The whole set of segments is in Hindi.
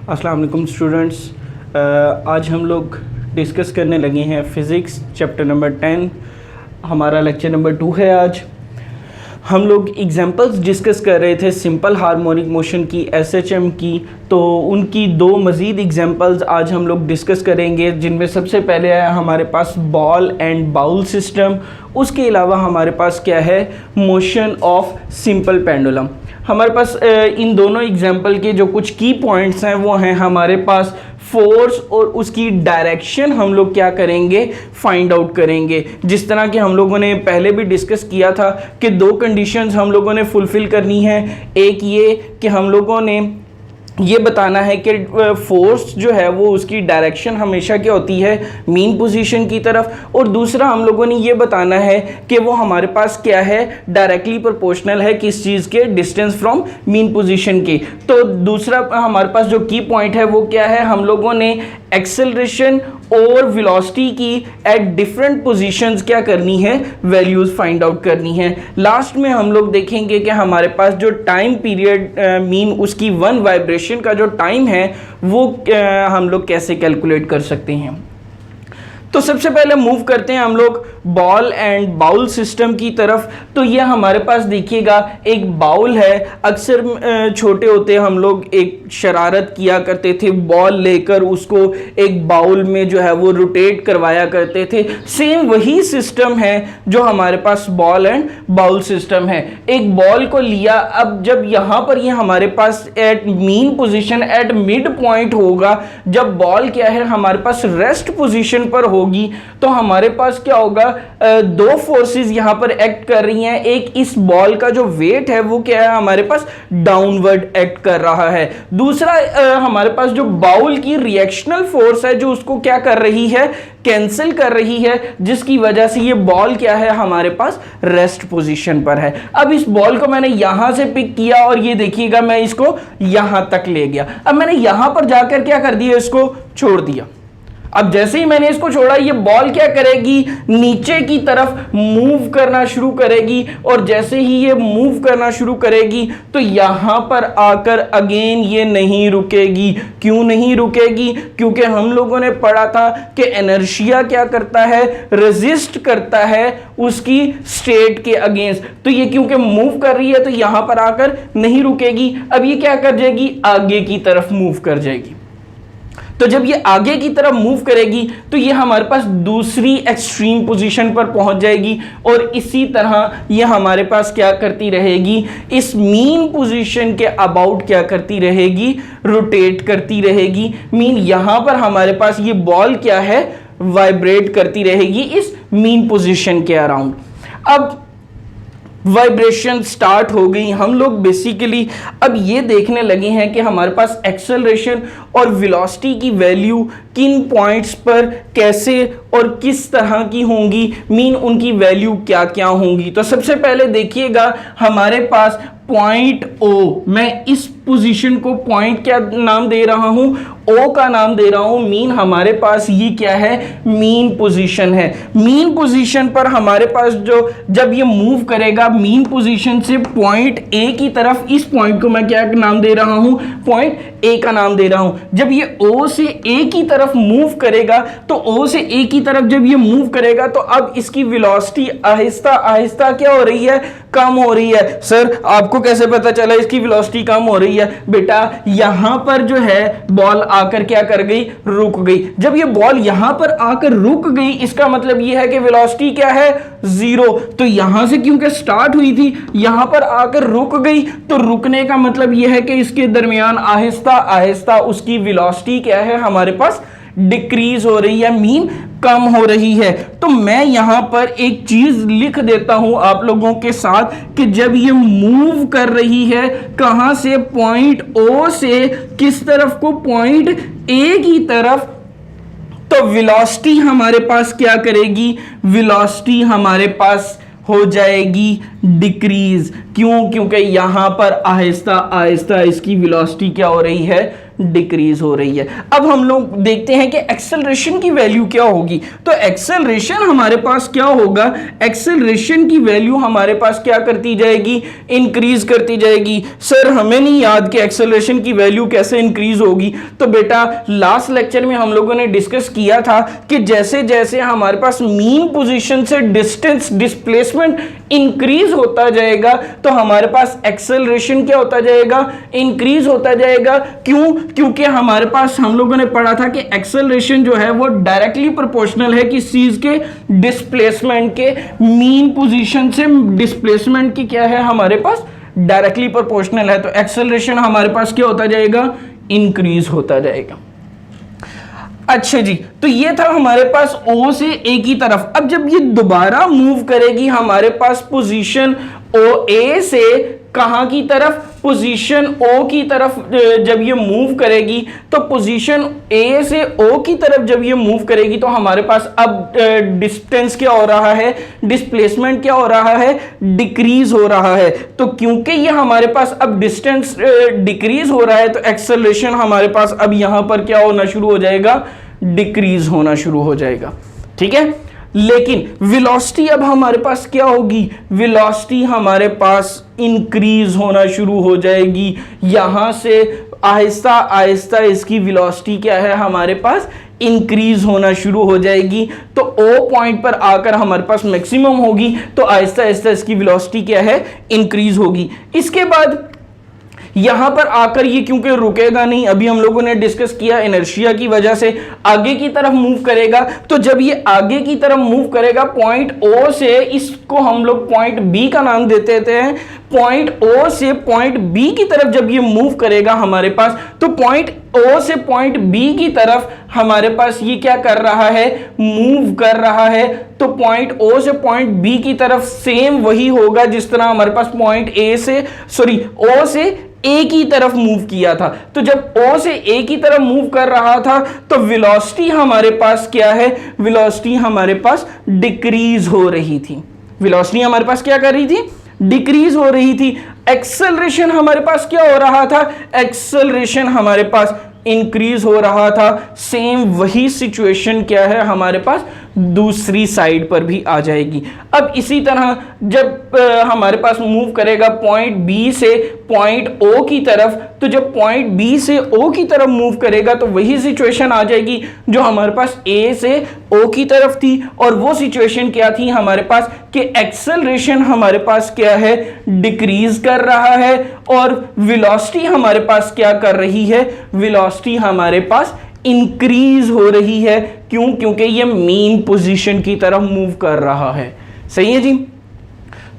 अस्सलाम वालेकुम स्टूडेंट्स। आज हम लोग डिस्कस करने लगे हैं फ़िज़िक्स चैप्टर नंबर 10। हमारा लेक्चर नंबर 2 है। आज हम लोग एग्जांपल्स डिस्कस कर रहे थे सिंपल हार्मोनिक मोशन की, एसएचएम की। तो उनकी दो मज़ीद एग्जांपल्स आज हम लोग डिस्कस करेंगे, जिनमें सबसे पहले है हमारे पास बॉल एंड बाउल सिस्टम। उसके अलावा हमारे पास क्या है, मोशन ऑफ सिंपल पेंडुलम। हमारे पास इन दोनों एग्जाम्पल के जो कुछ की पॉइंट्स हैं वो हैं हमारे पास फोर्स और उसकी डायरेक्शन हम लोग क्या करेंगे, फाइंड आउट करेंगे। जिस तरह के हम लोगों ने पहले भी डिस्कस किया था कि दो कंडीशंस हम लोगों ने फुलफ़िल करनी है। एक ये कि हम लोगों ने ये बताना है कि फोर्स जो है वो उसकी डायरेक्शन हमेशा क्या होती है, मीन पोजीशन की तरफ, और दूसरा हम लोगों ने ये बताना है कि वो हमारे पास क्या है, डायरेक्टली प्रोपोर्शनल है किस चीज़ के, डिस्टेंस फ्रॉम मीन पोजीशन के। तो दूसरा हमारे पास जो की पॉइंट है वो क्या है, हम लोगों ने एक्सेलरेशन और वेलोसिटी की एट डिफरेंट पोजीशंस क्या करनी है, वैल्यूज़ फाइंड आउट करनी है। लास्ट में हम लोग देखेंगे कि हमारे पास जो टाइम पीरियड मीन उसकी वन वाइब्रेशन का जो टाइम है वो हम लोग कैसे कैलकुलेट कर सकते हैं। तो सबसे पहले मूव करते हैं हम लोग बॉल एंड बाउल सिस्टम की तरफ। तो ये हमारे पास देखिएगा एक बाउल है। अक्सर छोटे होते हम लोग एक शरारत किया करते थे, बॉल लेकर उसको एक बाउल में जो है वो रोटेट करवाया करते थे। सेम वही सिस्टम है जो हमारे पास बॉल एंड बाउल सिस्टम है। एक बॉल को लिया, अब जब यहाँ पर ये हमारे पास at mean position at mid point होगा, जब बॉल क्या है हमारे पास रेस्ट पोजीशन पर होगी, तो हमारे पास क्या होगा, दो फोर्सेस यहां पर एक्ट कर रही हैं। एक इस बॉल का जो वेट है वो क्या है, हमारे पास डाउनवर्ड एक्ट कर रहा है। दूसरा हमारे पास जो बाउल की रिएक्शनल फोर्स है जो उसको क्या कर रही है, कैंसिल कर रही है, जिसकी वजह से ये बॉल क्या है हमारे पास रेस्ट पोजीशन पर है। अब इस बॉल को मैंने यहां से पिक किया और ये देखिएगा मैं इसको यहां तक ले गया। अब मैंने यहां पर जाकर क्या कर दिया, इसको छोड़ दिया। अब जैसे ही मैंने इसको छोड़ा, ये बॉल क्या करेगी, नीचे की तरफ मूव करना शुरू करेगी, और जैसे ही ये मूव करना शुरू करेगी तो यहां पर आकर अगेन ये नहीं रुकेगी। क्यों नहीं रुकेगी? क्योंकि हम लोगों ने पढ़ा था कि इनर्शिया क्या करता है, रेजिस्ट करता है उसकी स्टेट के अगेंस्ट। तो ये क्योंकि मूव कर रही है तो यहां पर आकर नहीं रुकेगी। अब ये क्या कर जाएगी, आगे की तरफ मूव कर जाएगी। तो जब ये आगे की तरफ मूव करेगी तो ये हमारे पास दूसरी एक्सट्रीम पोजीशन पर पहुंच जाएगी, और इसी तरह ये हमारे पास क्या करती रहेगी, इस मीन पोजीशन के अबाउट क्या करती रहेगी, रोटेट करती रहेगी। मीन यहां पर हमारे पास ये बॉल क्या है, वाइब्रेट करती रहेगी इस मीन पोजीशन के अराउंड। अब वाइब्रेशन स्टार्ट हो गई। हम लोग बेसिकली अब ये देखने लगे हैं कि हमारे पास एक्सेलरेशन और वेलोसिटी की वैल्यू किन पॉइंट्स पर कैसे और किस तरह की होंगी, मीन उनकी वैल्यू क्या क्या होंगी। तो सबसे पहले देखिएगा हमारे पास पॉइंट ओ, मैं इस पोजीशन को पॉइंट क्या नाम दे रहा हूं, ओ का नाम दे रहा हूं। मीन हमारे पास ये क्या है, मीन पोजीशन है। मीन पोजीशन पर हमारे पास जो जब ये मूव करेगा मीन पोजीशन से पॉइंट ए की तरफ, इस पॉइंट को मैं क्या नाम दे रहा हूं, पॉइंट ए का नाम दे रहा हूं। जब ये ओ से ए की तरफ मूव करेगा, तो ओ से ए की तरफ जब ये मूव करेगा तो अब इसकी वेलोसिटी आहिस्ता आहिस्ता क्या हो रही है, कम हो रही है। सर आपको कैसे पता चला इसकी वेलोसिटी कम हो रही है? बेटा यहां पर जो है बॉल आकर क्या कर गई, रुक गई। जब ये बॉल यहां पर आकर रुक गई, इसका मतलब ये है कि वेलोसिटी क्या है, 0। तो यहां से क्योंकि स्टार्ट हुई थी, यहां पर आकर रुक गई, तो रुकने का मतलब यह है कि इसके दरमियान आहिस्ता आहिस्ता उसकी वेलोसिटी क्या है, हमारे पास डिक्रीज हो रही है, मीन कम हो रही है। तो मैं यहां पर एक चीज लिख देता हूं आप लोगों के साथ कि जब ये मूव कर रही है, कहां से, पॉइंट ओ से किस तरफ को, पॉइंट ए की तरफ, तो वेलोसिटी हमारे पास क्या करेगी, वेलोसिटी हमारे पास हो जाएगी डिक्रीज। क्यों? क्योंकि यहां पर आहिस्ता आहिस्ता इसकी वेलोसिटी क्या हो रही है, डिक्रीज हो रही है। अब हम लोग देखते हैं कि एक्सेलरेशन की वैल्यू क्या होगी। तो एक्सेलरेशन हमारे पास क्या होगा, एक्सेलरेशन की वैल्यू हमारे पास क्या करती जाएगी, इंक्रीज करती जाएगी। सर हमें नहीं याद कि एक्सेलरेशन की वैल्यू कैसे इंक्रीज होगी। तो बेटा लास्ट लेक्चर में हम लोगों ने डिस्कस किया था कि जैसे जैसे हमारे पास मीन पोजीशन से डिस्टेंस डिस्प्लेसमेंट इंक्रीज होता जाएगा तो हमारे पास एक्सेलरेशन क्या होता जाएगा, इंक्रीज होता जाएगा। क्यों? क्योंकि हमारे पास हम लोगों ने पढ़ा था कि एक्सेलरेशन जो है वो डायरेक्टली प्रोपोर्शनल है किस चीज के, डिस्प्लेसमेंट के। मीन पोजीशन से डिस्प्लेसमेंट की क्या है हमारे पास, डायरेक्टली प्रोपोर्शनल है। तो एक्सेलरेशन हमारे पास क्या होता जाएगा, इंक्रीज होता जाएगा। अच्छा जी, तो ये था हमारे पास O से A की तरफ। अब जब ये दोबारा मूव करेगी हमारे पास पोजीशन OA से कहां की तरफ, पोजीशन O की तरफ जब ये मूव करेगी तो पोजीशन A से O की तरफ जब ये मूव करेगी तो हमारे पास अब डिस्टेंस क्या हो रहा है, डिस्प्लेसमेंट क्या हो रहा है, डिक्रीज हो रहा है। तो क्योंकि ये हमारे पास अब डिस्टेंस डिक्रीज हो रहा है तो एक्सेलरेशन हमारे पास अब यहां पर क्या होना शुरू हो जाएगा, डिक्रीज होना शुरू हो जाएगा। ठीक है, लेकिन वेलोसिटी अब हमारे पास क्या होगी, वेलोसिटी हमारे पास इंक्रीज होना शुरू हो जाएगी। यहां से आहिस्ता आहिस्ता इसकी वेलोसिटी क्या है हमारे पास, इंक्रीज होना शुरू हो जाएगी। तो O पॉइंट पर आकर हमारे पास मैक्सिमम होगी तो आहिस्ता आहिस्ता इसकी वेलोसिटी क्या है, इंक्रीज होगी। इसके बाद यहां पर आकर ये क्योंकि रुकेगा नहीं, अभी हम लोगों ने डिस्कस किया इनर्शिया की वजह से आगे की तरफ मूव करेगा। तो जब ये आगे की तरफ मूव करेगा पॉइंट O से, इसको हम लोग पॉइंट B का नाम देते हैं, पॉइंट O से पॉइंट B की तरफ जब ये मूव करेगा हमारे पास, तो पॉइंट O से पॉइंट B की तरफ हमारे पास ये क्या कर रहा है, मूव कर रहा है। तो पॉइंट O से पॉइंट B की तरफ सेम वही होगा जिस तरह हमारे पास पॉइंट O से A की तरफ मूव किया था। तो जब O से A की तरफ मूव कर रहा था तो वेलोसिटी हमारे पास क्या है, वेलोसिटी हमारे पास डिक्रीज हो रही थी। वेलोसिटी हमारे पास क्या कर रही थी, डिक्रीज हो रही थी। एक्सेलरेशन हमारे पास क्या हो रहा था, एक्सेलरेशन हमारे पास इंक्रीज हो रहा था। सेम वही सिचुएशन क्या है हमारे पास दूसरी साइड पर भी आ जाएगी। अब इसी तरह जब हमारे पास मूव करेगा पॉइंट B से पॉइंट O की तरफ, तो जब पॉइंट B से O की तरफ मूव करेगा तो वही सिचुएशन आ जाएगी जो हमारे पास A से O की तरफ थी। और वो सिचुएशन क्या थी हमारे पास कि एक्सेलरेशन हमारे पास क्या है, डिक्रीज कर रहा है और वेलोसिटी हमारे पास क्या कर रही है, वेलोसिटी हमारे पास इंक्रीज हो रही है। क्यों? क्योंकि ये मीन पोजीशन की तरफ मूव कर रहा है। सही है जी।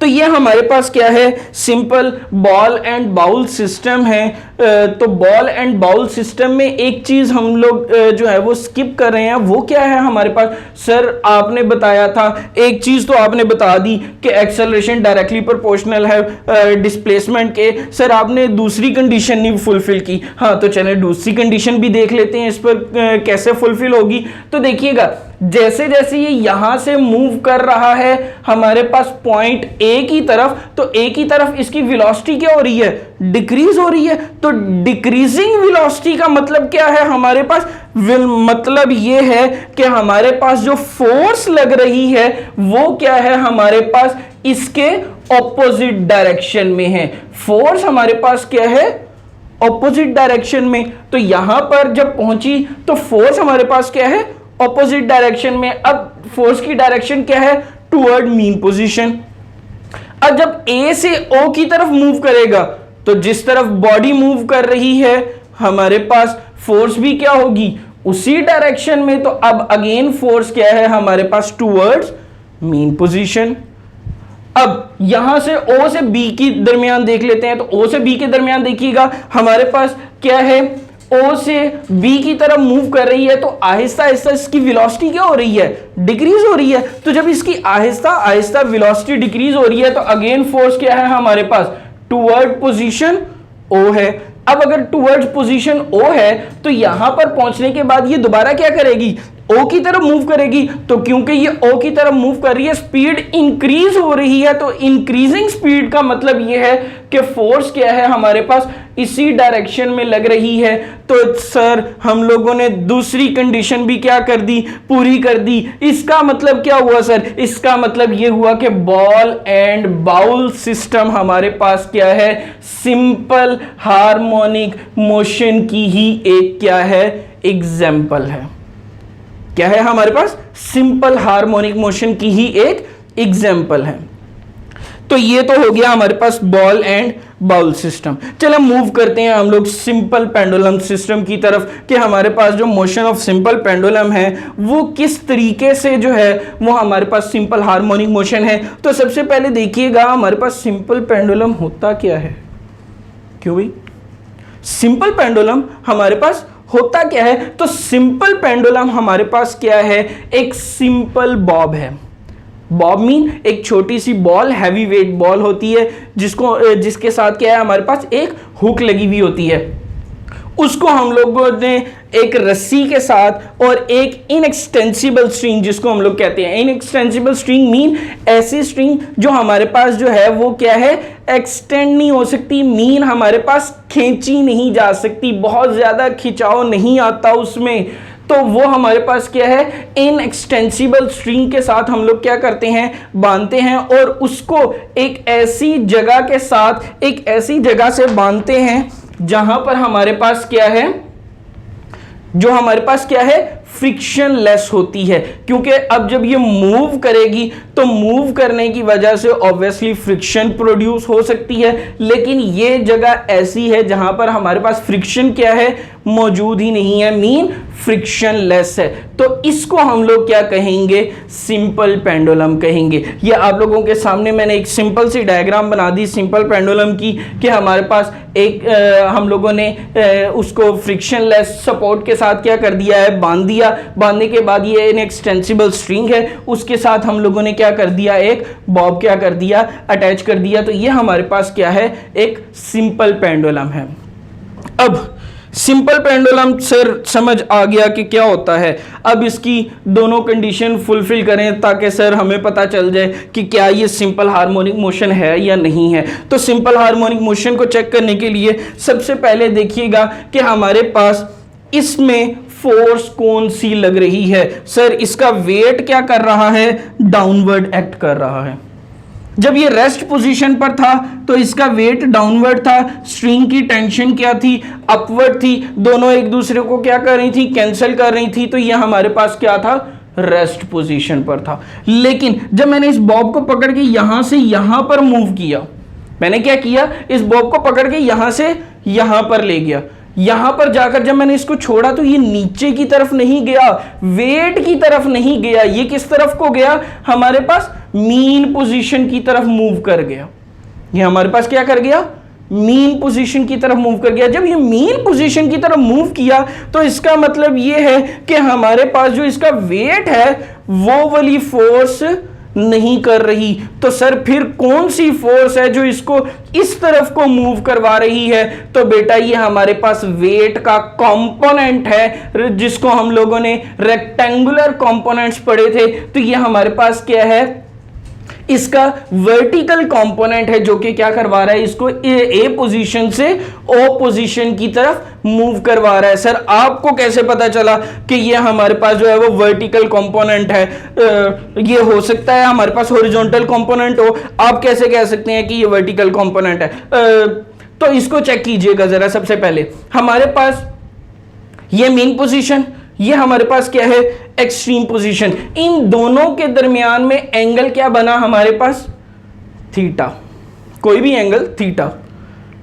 तो ये हमारे पास क्या है, simple ball and bowl system है। तो बॉल एंड बाउल सिस्टम में एक चीज हम लोग जो है वो स्किप कर रहे हैं। वो क्या है हमारे पास, सर आपने बताया था, एक चीज तो आपने बता दी कि एक्सेलरेशन डायरेक्टली प्रोपोर्शनल है डिस्प्लेसमेंट के। सर आपने दूसरी कंडीशन नहीं फुलफिल की। हाँ तो चलें दूसरी कंडीशन भी देख लेते हैं इस पर कैसे फुलफिल होगी। तो देखिएगा जैसे जैसे ये यहां से मूव कर रहा है हमारे पास पॉइंट A की तरफ, तो A की तरफ इसकी वेलोसिटी क्या हो रही है, डिक्रीज हो रही है। तो डिक्रीजिंग वेलोसिटी का मतलब क्या है हमारे पास, मतलब ये है कि हमारे पास जो फोर्स लग रही है वो क्या है हमारे पास इसके ऑपोजिट डायरेक्शन में है। फोर्स हमारे पास क्या है, ऑपोजिट डायरेक्शन में। तो यहां पर जब पहुंची तो फोर्स हमारे पास क्या है, ऑपोजिट डायरेक्शन में। अब फोर्स की डायरेक्शन क्या है, टुवर्ड मीन पोजीशन। अब जब A से O की तरफ मूव करेगा तो जिस तरफ बॉडी मूव कर रही है हमारे पास फोर्स भी क्या होगी, उसी डायरेक्शन में। तो अब अगेन फोर्स क्या है हमारे पास, टुवर्ड्स मीन पोजीशन। अब यहां से O से B की दरमियान देख लेते हैं। तो O से B के दरमियान देखिएगा हमारे पास क्या है, O से B की तरफ मूव कर रही है तो आहिस्ता आहिस्ता इसकी वेलोसिटी क्या हो रही है, डिक्रीज हो रही है। तो जब इसकी आहिस्ता आहिस्ता वेलोसिटी डिक्रीज हो रही है तो अगेन फोर्स क्या है हमारे पास, टुवर्ड पोजीशन O है। अब अगर टुवर्ड्स पोजीशन O है तो यहां पर पहुंचने के बाद ये दोबारा क्या करेगी, ओ की तरफ मूव करेगी, तो क्योंकि ये ओ की तरफ मूव कर रही है, स्पीड इंक्रीज हो रही है, तो इंक्रीजिंग स्पीड का मतलब ये है कि फोर्स क्या है हमारे पास इसी डायरेक्शन में लग रही है। तो सर हम लोगों ने दूसरी कंडीशन भी क्या कर दी, पूरी कर दी। इसका मतलब क्या हुआ सर, इसका मतलब ये हुआ कि बॉल एंड बाउल सिस्टम हमारे पास क्या है, सिंपल हार्मोनिक मोशन की ही एक क्या है, एग्जाम्पल है। क्या है हमारे पास, सिंपल हार्मोनिक मोशन की ही एक एग्जाम्पल है। तो ये तो हो गया हमारे पास बॉल एंड बाउल सिस्टम। चलो मूव करते हैं हम लोग सिंपल पेंडुलम सिस्टम की तरफ, कि हमारे पास जो मोशन ऑफ सिंपल पेंडुलम है वो किस तरीके से जो है वो हमारे पास सिंपल हार्मोनिक मोशन है। तो सबसे पहले देखिएगा हमारे पास सिंपल पेंडुलम होता क्या है। क्यों भाई, सिंपल पेंडुलम हमारे पास होता क्या है, तो सिंपल पेंडुलम हमारे पास क्या है, एक सिंपल बॉब है। बॉब मीन एक छोटी सी बॉल, हैवी वेट बॉल होती है, जिसके साथ क्या है हमारे पास एक हुक लगी हुई होती है। उसको हम लोगों ने एक रस्सी के साथ और एक इनएक्सटेंसिबल स्ट्रिंग, जिसको हम लोग कहते हैं इनएक्सटेंसिबल स्ट्रिंग मीन ऐसी स्ट्रिंग जो हमारे पास जो है वो क्या है, एक्सटेंड नहीं हो सकती, मीन हमारे पास खींची नहीं जा सकती, बहुत ज्यादा खिंचाव नहीं आता उसमें। तो वो हमारे पास क्या है, इन एक्सटेंसिबल स्ट्रिंग के साथ हम लोग क्या करते हैं, बांधते हैं, और उसको एक ऐसी जगह के साथ, एक ऐसी जगह से बांधते हैं जहां पर हमारे पास क्या है, जो हमारे पास क्या है, फ्रिक्शन लेस होती है। क्योंकि अब जब ये मूव करेगी तो मूव करने की वजह से ऑब्वियसली फ्रिक्शन प्रोड्यूस हो सकती है, लेकिन ये जगह ऐसी है जहां पर हमारे पास फ्रिक्शन क्या है, मौजूद ही नहीं है, मीन फ्रिक्शन लेस है। तो इसको हम लोग क्या कहेंगे, सिंपल पेंडुलम कहेंगे। ये आप लोगों के सामने मैंने एक सिंपल सी डायग्राम बना दी सिंपल पेंडुलम की, कि हमारे पास एक हम लोगों ने उसको फ्रिक्शन लेस सपोर्ट के साथ क्या कर दिया है, बांध दिया। बांधने के बाद ये एक एक्सटेंसिबल स्ट्रिंग है, उसके साथ हम लोगों ने क्या कर दिया, एक बॉब क्या कर दिया, अटैच कर दिया। तो ये हमारे पास क्या है, एक सिंपल पेंडुलम है। अब सिंपल पेंडुलम सर समझ आ गया कि क्या होता है। अब इसकी दोनों कंडीशन फुलफिल करें ताकि सर हमें पता चल जाए कि क्या ये सिंपल हार्मोनिक मोशन है या नहीं है। तो सिंपल हार्मोनिक मोशन को चेक करने के लिए सबसे पहले देखिएगा कि हमारे पास इसमें फोर्स कौन सी लग रही है। सर इसका वेट क्या कर रहा है, डाउनवर्ड एक्ट कर रहा है। जब ये रेस्ट पोजीशन पर था तो इसका वेट डाउनवर्ड था, स्ट्रिंग की टेंशन क्या थी, अपवर्ड थी, दोनों एक दूसरे को क्या कर रही थी, कैंसिल कर रही थी। तो ये हमारे पास क्या था, रेस्ट पोजीशन पर था। लेकिन जब मैंने इस बॉब को पकड़ के यहां से यहां पर मूव किया, मैंने क्या किया, इस बॉब को पकड़ के यहां से यहां पर ले गया। यहां पर जाकर जब मैंने इसको छोड़ा तो ये नीचे की तरफ नहीं गया, वेट की तरफ नहीं गया, ये किस तरफ को गया, हमारे पास मीन पोजीशन की तरफ मूव कर गया। ये हमारे पास क्या कर गया, मीन पोजीशन की तरफ मूव कर गया। जब ये मीन पोजीशन की तरफ मूव किया तो इसका मतलब ये है कि हमारे पास जो इसका वेट है वो वाली फोर्स नहीं कर रही। तो सर फिर कौन सी फोर्स है जो इसको इस तरफ को मूव करवा रही है, तो बेटा ये हमारे पास वेट का कंपोनेंट है, जिसको हम लोगों ने रेक्टेंगुलर कंपोनेंट्स पढ़े थे। तो ये हमारे पास क्या है, इसका वर्टिकल कंपोनेंट है, जो कि क्या करवा रहा है, इसको ए पोजीशन से ओ पोजीशन की तरफ मूव करवा रहा है। सर आपको कैसे पता चला कि ये हमारे पास जो है वो वर्टिकल कंपोनेंट है? ये हो सकता है हमारे पास हॉरिजॉन्टल कंपोनेंट हो, आप कैसे कह सकते हैं कि ये वर्टिकल कंपोनेंट है? तो इसको चेक कीजिएगा जरा। सबसे पहले हमारे पास ये मेन पोजीशन, ये हमारे पास क्या है, एक्सट्रीम पोजीशन। इन दोनों के दरमियान में एंगल क्या बना हमारे पास, थीटा, कोई भी एंगल थीटा।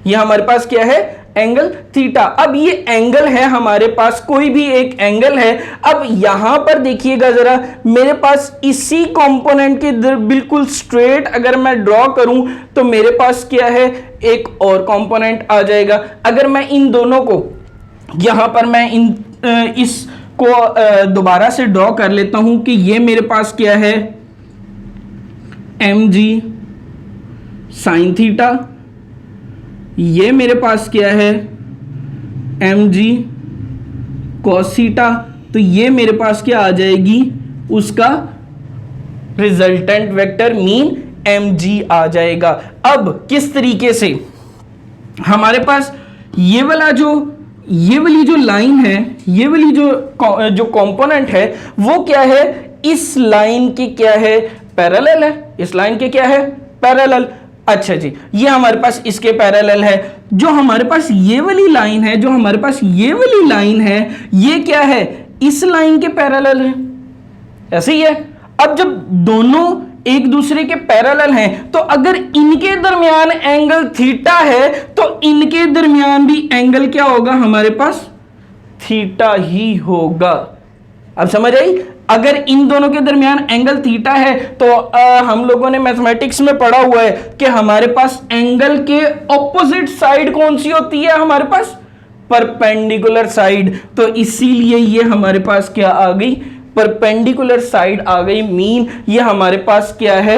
ये हमारे पास क्या है, एंगल थीटा। अब ये एंगल है हमारे पास, कोई भी एक एंगल है। अब यहां पर देखिएगा जरा, मेरे पास इसी कंपोनेंट के बिल्कुल स्ट्रेट अगर मैं ड्रॉ करूं तो मेरे पास क्या है, एक और कंपोनेंट आ जाएगा। अगर मैं इन दोनों को यहां पर मैं इस को दोबारा से ड्रॉ कर लेता हूं कि ये मेरे पास क्या है, mg साइन थीटा, ये मेरे पास क्या है, mg कॉस थीटा। तो ये मेरे पास क्या आ जाएगी, उसका रिजल्टेंट वेक्टर मीन mg आ जाएगा। अब किस तरीके से हमारे पास ये वाली जो लाइन है, ये वाली जो कंपोनेंट है वो क्या है, इस लाइन के क्या है, पैरेलल है। इस लाइन के क्या है, पैरेलल। अच्छा जी, ये हमारे पास इसके पैरेलल है। जो हमारे पास ये वाली लाइन है, जो हमारे पास ये वाली लाइन है, ये क्या है, इस लाइन के पैरेलल है। ऐसे ही है। अब जब दोनों एक दूसरे के पैरेलल हैं, तो अगर इनके दरमियान एंगल थीटा है तो इनके दरमियान भी एंगल क्या होगा, हमारे पास थीटा ही होगा। अब समझ आई? अगर इन दोनों के दरमियान एंगल थीटा है तो हम लोगों ने मैथमेटिक्स में पढ़ा हुआ है कि हमारे पास एंगल के ऑपोजिट साइड कौन सी होती है, हमारे पास परपेंडिकुलर साइड। तो इसीलिए ये हमारे पास क्या आ गई, परपेंडिकुलर साइड आ गई। मीन ये हमारे पास क्या है,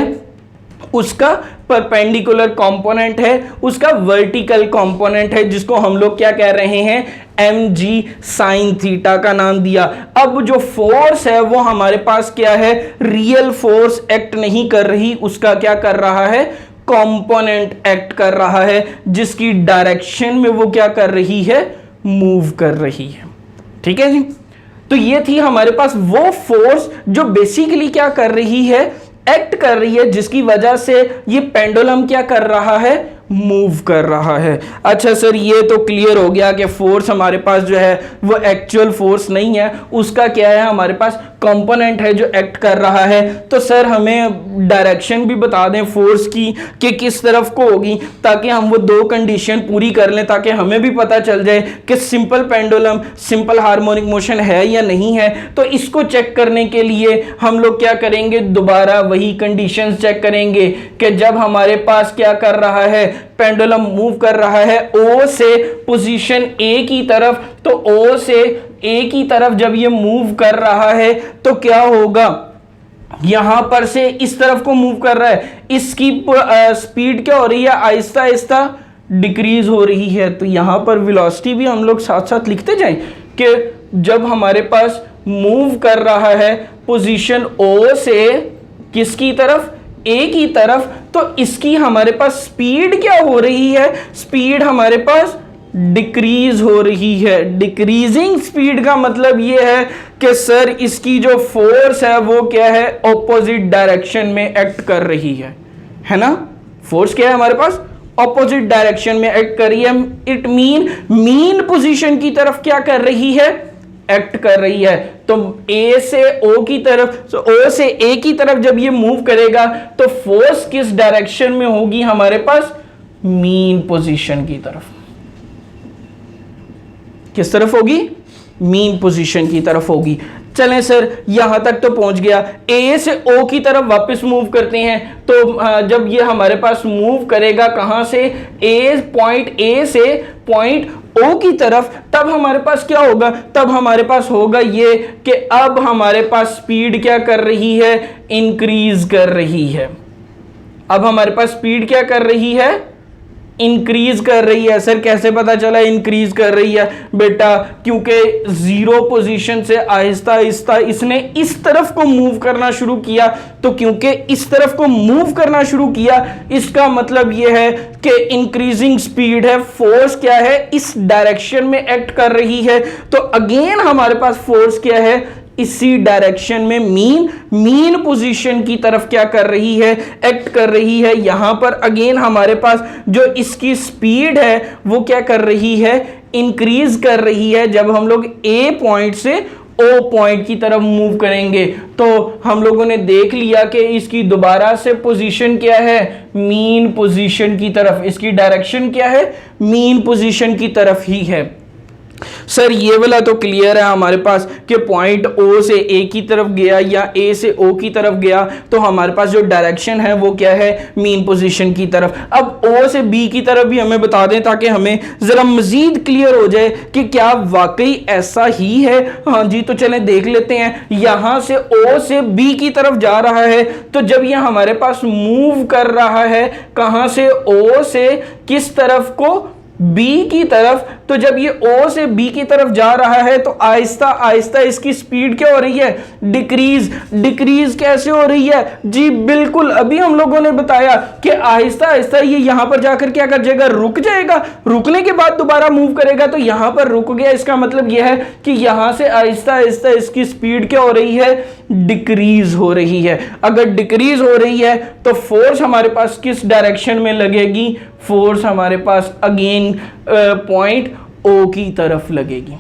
उसका परपेंडिकुलर कंपोनेंट है, उसका वर्टिकल कंपोनेंट है, जिसको हम लोग क्या कह रहे हैं, mg sin थीटा का नाम दिया। अब जो फोर्स है वो हमारे पास क्या है, रियल फोर्स एक्ट नहीं कर रही, उसका क्या कर रहा है, कंपोनेंट एक्ट कर रहा है, जिसकी डायरेक्शन में वो क्या कर रही है, मूव कर रही है। ठीक है जी। तो ये थी हमारे पास वो फोर्स जो बेसिकली क्या कर रही है, एक्ट कर रही है, जिसकी वजह से ये पेंडुलम क्या कर रहा है, मूव कर रहा है। अच्छा सर, ये तो क्लियर हो गया कि फोर्स हमारे पास जो है वो एक्चुअल फोर्स नहीं है, उसका क्या है, हमारे पास कंपोनेंट है जो एक्ट कर रहा है। तो सर हमें डायरेक्शन भी बता दें फोर्स की कि किस तरफ को होगी, ताकि हम वो दो कंडीशन पूरी कर लें, ताकि हमें भी पता चल जाए कि simple pendulum simple harmonic motion है या नहीं है। तो इसको चेक करने के लिए हम लोग क्या करेंगे, दोबारा वही कंडीशंस चेक करेंगे कि जब हमारे पास क्या कर रहा है, पेंडुलम मूव कर रहा है O से पोजीशन A की तरफ, तो O से A की तरफ जब ये मूव कर रहा है तो क्या होगा, यहां पर से इस तरफ को मूव कर रहा है, इसकी स्पीड क्या हो रही है, आहिस्ता आहिस्ता डिक्रीज हो रही है। तो यहां पर वेलोसिटी भी हम लोग साथ साथ लिखते जाएं कि जब हमारे पास मूव कर रहा है पोजीशन O से किसकी तरफ, A की तरफ, तो इसकी हमारे पास स्पीड क्या हो रही है, स्पीड हमारे पास डिक्रीज हो रही है। डिक्रीजिंग स्पीड का मतलब ये है कि सर इसकी जो फोर्स है वो क्या है, ऑपोजिट डायरेक्शन में एक्ट कर रही है ना। फोर्स क्या है हमारे पास, ऑपोजिट डायरेक्शन में एक्ट कर रही है। इट मीन पोजीशन की तरफ क्या कर रही है, एक्ट कर रही है। तो A से O की तरफ, तो O से A की तरफ जब ये मूव करेगा तो फोर्स किस डायरेक्शन में होगी, हमारे पास मीन पोजीशन की तरफ। किस तरफ होगी, मीन पोजीशन की तरफ होगी। चलें सर, यहां तक तो पहुंच गया। A से O की तरफ वापस मूव करते हैं, तो जब ये हमारे पास मूव करेगा कहां से, पॉइंट A से पॉइंट O की तरफ, तब हमारे पास क्या होगा, तब हमारे पास होगा ये कि अब हमारे पास स्पीड क्या कर रही है, इंक्रीज कर रही है। अब हमारे पास स्पीड क्या कर रही है, इंक्रीज कर रही है। सर कैसे पता चला इंक्रीज कर रही है, बेटा क्योंकि जीरो पोजीशन से आहिस्ता आहिस्ता इसने इस तरफ को मूव करना शुरू किया। तो क्योंकि इस तरफ को मूव करना शुरू किया, इसका मतलब यह है कि इंक्रीजिंग स्पीड है, फोर्स क्या है, इस डायरेक्शन में एक्ट कर रही है। तो अगेन हमारे पास फोर्स क्या है, इसी डायरेक्शन में मीन पोजीशन की तरफ क्या कर रही है, एक्ट कर रही है। यहां पर अगेन हमारे पास जो इसकी स्पीड है वो क्या कर रही है, इंक्रीज कर रही है। जब हम लोग A पॉइंट से O पॉइंट की तरफ मूव करेंगे तो हम लोगों ने देख लिया कि इसकी दोबारा से पोजीशन क्या है, मीन पोजीशन की तरफ। इसकी डायरेक्शन क्या है, मीन पोजीशन की तरफ ही है। सर ये वाला तो क्लियर है हमारे पास कि पॉइंट O से A की तरफ गया या A से O की तरफ गया, तो हमारे पास जो डायरेक्शन है वो क्या है, मीन पोजीशन की तरफ। अब O से B की तरफ भी हमें बता दें ताकि हमें जरा मजीद क्लियर हो जाए कि क्या वाकई ऐसा ही है। हाँ जी, तो चलें देख लेते हैं। यहां से O से B की तरफ जा रहा है, तो जब यह हमारे पास मूव कर रहा है कहां से, O से किस तरफ को, बी की तरफ, तो जब ये ओ से बी की तरफ जा रहा है तो आहिस्ता आहिस्ता इसकी स्पीड क्या हो रही है, डिक्रीज। डिक्रीज कैसे हो रही है जी, बिल्कुल अभी हम लोगों ने बताया कि आहिस्ता आहिस्ता ये यहां पर जाकर क्या कर जाएगा, रुक जाएगा, रुकने के बाद दोबारा मूव करेगा, तो यहां पर रुक गया, इसका मतलब यह है कि यहां से आहिस्ता आहिस्ता इसकी स्पीड क्या हो रही है, डिक्रीज हो रही है। अगर डिक्रीज हो रही है तो फोर्स हमारे पास किस डायरेक्शन में लगेगी, फोर्स हमारे पास अगेन पॉइंट ओ की तरफ लगेगी।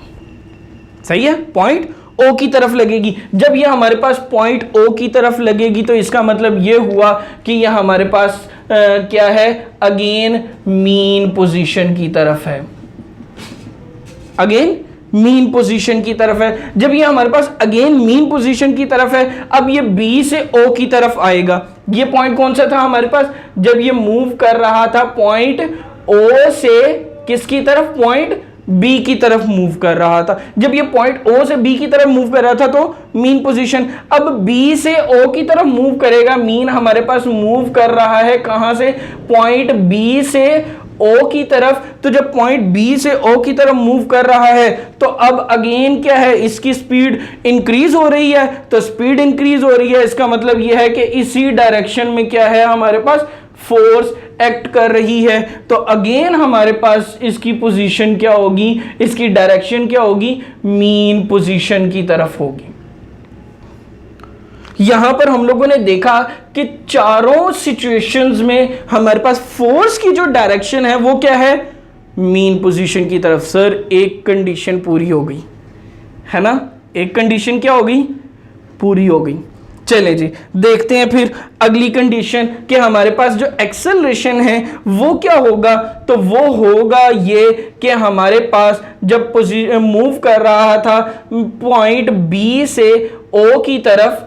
सही है, पॉइंट ओ की तरफ लगेगी। जब ये हमारे पास पॉइंट ओ की तरफ लगेगी तो इसका मतलब ये हुआ कि यह हमारे पास क्या है, अगेन मीन पोजीशन की तरफ है, अगेन मीन पोजीशन की तरफ है। जब ये हमारे पास अगेन मीन पोजीशन की तरफ है, अब ये बी से ओ की तरफ आएगा। ये पॉइंट कौन सा था हमारे पास, जब ये मूव कर रहा था पॉइंट ओ से किसकी तरफ, पॉइंट बी की तरफ मूव कर रहा था। जब ये पॉइंट ओ से बी की तरफ मूव कर रहा था तो मीन पोजीशन, अब बी से ओ की तरफ मूव करेगा, मीन हमारे पास मूव कर रहा है कहां से, पॉइंट बी से ओ की तरफ। तो जब पॉइंट बी से ओ की तरफ मूव कर रहा है तो अब अगेन क्या है, इसकी स्पीड इंक्रीज हो रही है। तो स्पीड इंक्रीज हो रही है, इसका मतलब यह है कि इसी डायरेक्शन में क्या है, हमारे पास फोर्स एक्ट कर रही है। तो अगेन हमारे पास इसकी पोजीशन क्या होगी, इसकी डायरेक्शन क्या होगी, मीन पोजीशन की तरफ होगी। यहां पर हम लोगों ने देखा कि चारों सिचुएशंस में हमारे पास फोर्स की जो डायरेक्शन है वो क्या है, मीन पोजीशन की तरफ। सर एक कंडीशन पूरी हो गई है ना, एक कंडीशन क्या हो गई, पूरी हो गई। चले जी देखते हैं फिर अगली कंडीशन कि हमारे पास जो एक्सेलरेशन है वो क्या होगा। तो वो होगा ये कि हमारे पास जब मूव कर रहा था पॉइंट बी से ओ की तरफ,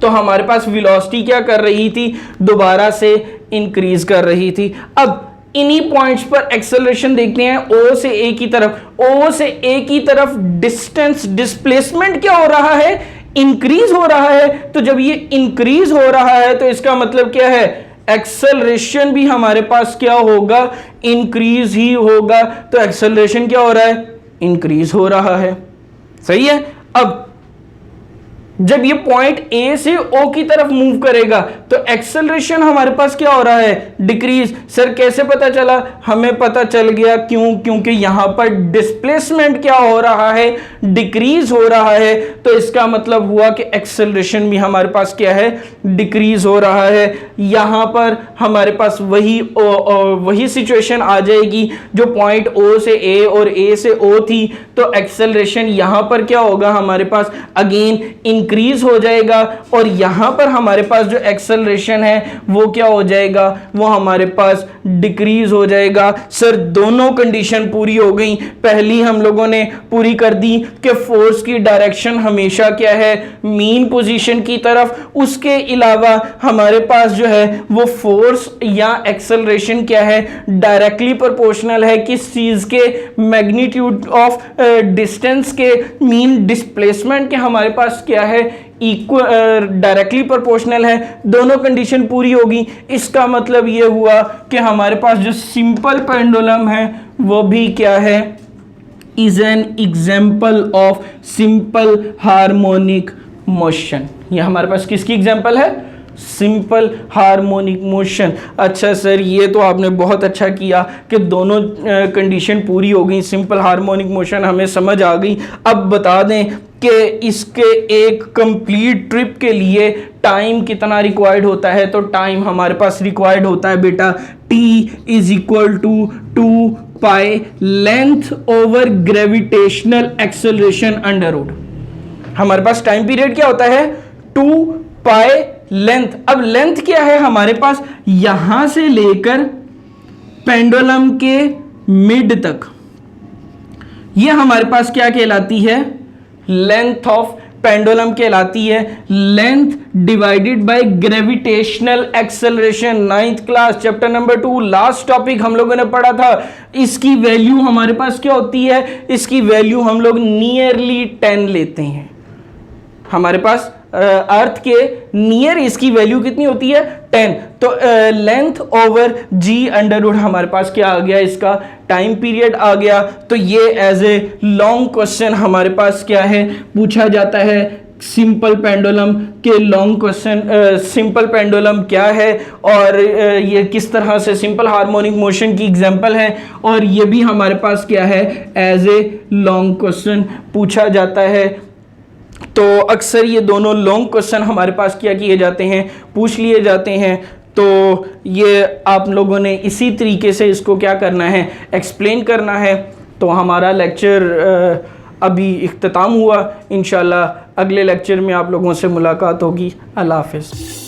तो हमारे पास वेलोसिटी क्या कर रही थी, दोबारा से इंक्रीज कर रही थी। अब इन्हीं पॉइंट्स पर एक्सेलरेशन देखते हैं ओ से ए की तरफ। ओ से ए की तरफ डिस्टेंस, डिस्प्लेसमेंट क्या हो रहा है, इंक्रीज हो रहा है। तो जब ये इंक्रीज हो रहा है तो इसका मतलब क्या है, एक्सेलरेशन भी हमारे पास क्या होगा, इंक्रीज ही होगा। तो एक्सेलरेशन क्या हो रहा है, इंक्रीज हो रहा है। सही है। अब जब ये पॉइंट ए से ओ की तरफ मूव करेगा तो एक्सेलरेशन हमारे पास क्या हो रहा है, डिक्रीज। सर कैसे पता चला, हमें पता चल गया, क्यों, क्योंकि यहां पर डिस्प्लेसमेंट क्या हो रहा है, डिक्रीज हो रहा है। तो इसका मतलब हुआ कि एक्सेलरेशन भी हमारे पास क्या है, डिक्रीज हो रहा है। यहां पर हमारे पास वही सिचुएशन आ जाएगी जो पॉइंट ओ से ए और ए से ओ थी। तो एक्सेलरेशन यहां पर क्या होगा, हमारे पास अगेन इंक्रीज हो जाएगा, और यहां पर हमारे पास जो एक्सेलरेशन है वो क्या हो जाएगा, वो हमारे पास डिक्रीज हो जाएगा। सर दोनों कंडीशन पूरी हो गई। पहली हम लोगों ने पूरी कर दी कि फोर्स की डायरेक्शन हमेशा क्या है, मीन पोजीशन की तरफ। उसके अलावा हमारे पास जो है वो फोर्स या एक्सेलरेशन क्या है, डायरेक्टली प्रोपोर्शनल है किस चीज के, मैग्नीट्यूड ऑफ डिस्टेंस के, मीन डिस्प्लेसमेंट के हमारे पास क्या है, इक्वल, डायरेक्टली प्रोपोर्शनल है। दोनों कंडीशन पूरी होगी। इसका मतलब ये हुआ कि हमारे पास जो सिंपल पेंडुलम है वो भी क्या है, is an example of simple harmonic motion. ये हमारे पास किसकी एग्जाम्पल है, सिंपल हार्मोनिक मोशन। अच्छा सर ये तो आपने बहुत अच्छा किया कि दोनों कंडीशन पूरी हो गई, सिंपल हार्मोनिक मोशन हमें समझ आ गई। अब बता दें कि इसके एक कंप्लीट ट्रिप के लिए टाइम कितना रिक्वायर्ड होता है। तो टाइम हमारे पास रिक्वायर्ड होता है बेटा t is equal to 2 pi length over gravitational acceleration under root. हमारे पास टाइम पीरियड क्या होता है, 2 पाई लेंथ। अब लेंथ क्या है हमारे पास, यहां से लेकर पेंडुलम के मिड तक, यह हमारे पास क्या कहलाती है, लेंथ ऑफ पेंडुलम कहलाती है। Length divided by gravitational acceleration, 9th class chapter number 2 last topic हम लोगों ने पढ़ा था। इसकी वैल्यू हमारे पास क्या होती है, इसकी वैल्यू हम लोग नियरली 10 लेते हैं। हमारे पास अर्थ के नियर इसकी वैल्यू कितनी होती है 10। तो लेंथ ओवर जी अंडर रूट हमारे पास क्या आ गया, इसका टाइम पीरियड आ गया। तो ये एज ए लॉन्ग क्वेश्चन हमारे पास क्या है, पूछा जाता है। सिंपल पेंडुलम के लॉन्ग क्वेश्चन, सिंपल पेंडुलम क्या है और ये किस तरह से सिंपल हार्मोनिक मोशन की एग्जांपल है, और ये भी हमारे पास क्या है, एज ए लॉन्ग क्वेश्चन पूछा जाता है। तो अक्सर ये दोनों लॉन्ग क्वेश्चन हमारे पास क्या किए जाते हैं, पूछ लिए जाते हैं। तो ये आप लोगों ने इसी तरीके से इसको क्या करना है, एक्सप्लेन करना है। तो हमारा लेक्चर अभी इख्तिताम हुआ। इंशाल्लाह अगले लेक्चर में आप लोगों से मुलाकात होगी। अल्लाह हाफ़िज़।